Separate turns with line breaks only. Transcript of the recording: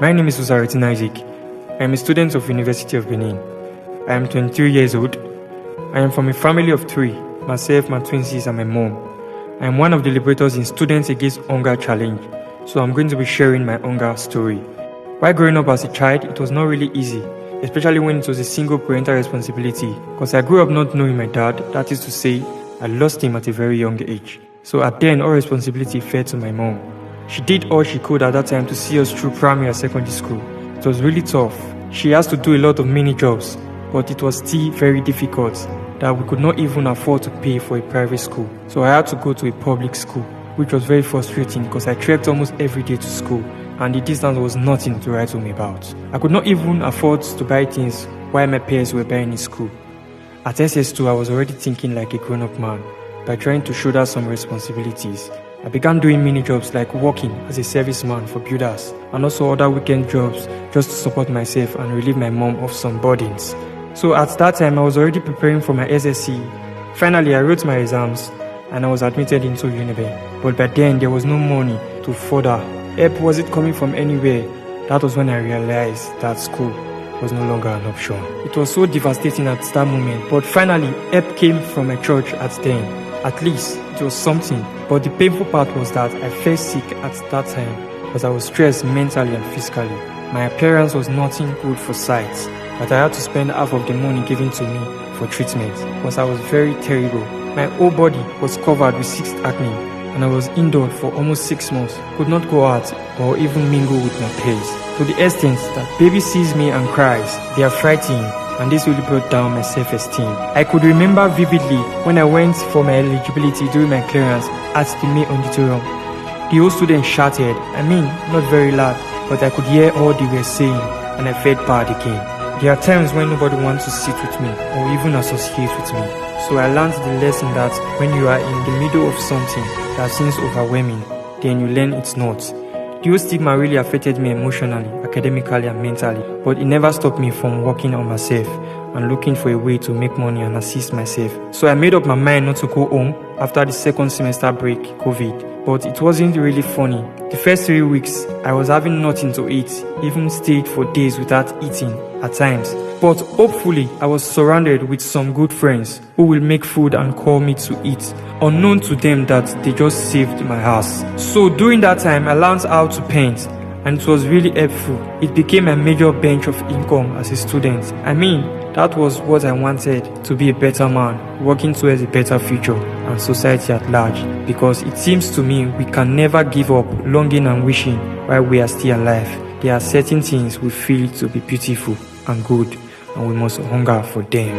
My name is Osaretin Isaac. I am a student of University of Benin. I am 23 years old. I am from a family of 3, myself, my twin sisters, and my mom. I am one of the liberators in Students Against Hunger Challenge, so I'm going to be sharing my hunger story. While growing up as a child, it was not really easy, especially when it was a single parental responsibility, because I grew up not knowing my dad, that is to say, I lost him at a very young age. So at then, all responsibility fell to my mom. She did all she could at that time to see us through primary and secondary school. It was really tough. She has to do a lot of mini jobs, but it was still very difficult that we could not even afford to pay for a private school. So I had to go to a public school, which was very frustrating because I trekked almost every day to school, and the distance was nothing to write home about. I could not even afford to buy things while my peers were buying in school. At SS2, I was already thinking like a grown-up man by trying to shoulder some responsibilities. I began doing mini jobs like working as a serviceman for builders and also other weekend jobs just to support myself and relieve my mom of some burdens. So at that time, I was already preparing for my SSC. Finally, I wrote my exams and I was admitted into Uniben. But by then, there was no money to further. Help wasn't coming from anywhere. That was when I realized that school was no longer an option. It was so devastating at that moment, but finally, help came from my church at then. At least, it was something. But the painful part was that I felt sick at that time because I was stressed mentally and physically. My appearance was nothing good for sight, but I had to spend half of the money given to me for treatment because I was very terrible. My whole body was covered with 6 acne and I was indoor for almost 6 months, could not go out or even mingle with my peers. To the extent that baby sees me and cries, they are frightened, and this really brought down my self-esteem. I could remember vividly when I went for my eligibility during my clearance at the main auditorium. The whole student shouted, not very loud, but I could hear all they were saying, and I felt bad again. There are times when nobody wants to sit with me or even associate with me. So I learned the lesson that when you are in the middle of something that seems overwhelming, then you learn it's not. The whole stigma really affected me emotionally, academically and mentally, but it never stopped me from working on myself and looking for a way to make money and assist myself. So I made up my mind not to go home after the second semester break, COVID. But it wasn't really funny. The first 3 weeks, I was having nothing to eat, even stayed for days without eating at times. But hopefully, I was surrounded with some good friends who will make food and call me to eat, unknown to them that they just saved my house. So during that time, I learned how to paint, and it was really helpful. It became a major bench of income as a student. That was what I wanted, to be a better man, working towards a better future and society at large. Because it seems to me we can never give up longing and wishing while we are still alive. There are certain things we feel to be beautiful and good, and we must hunger for them.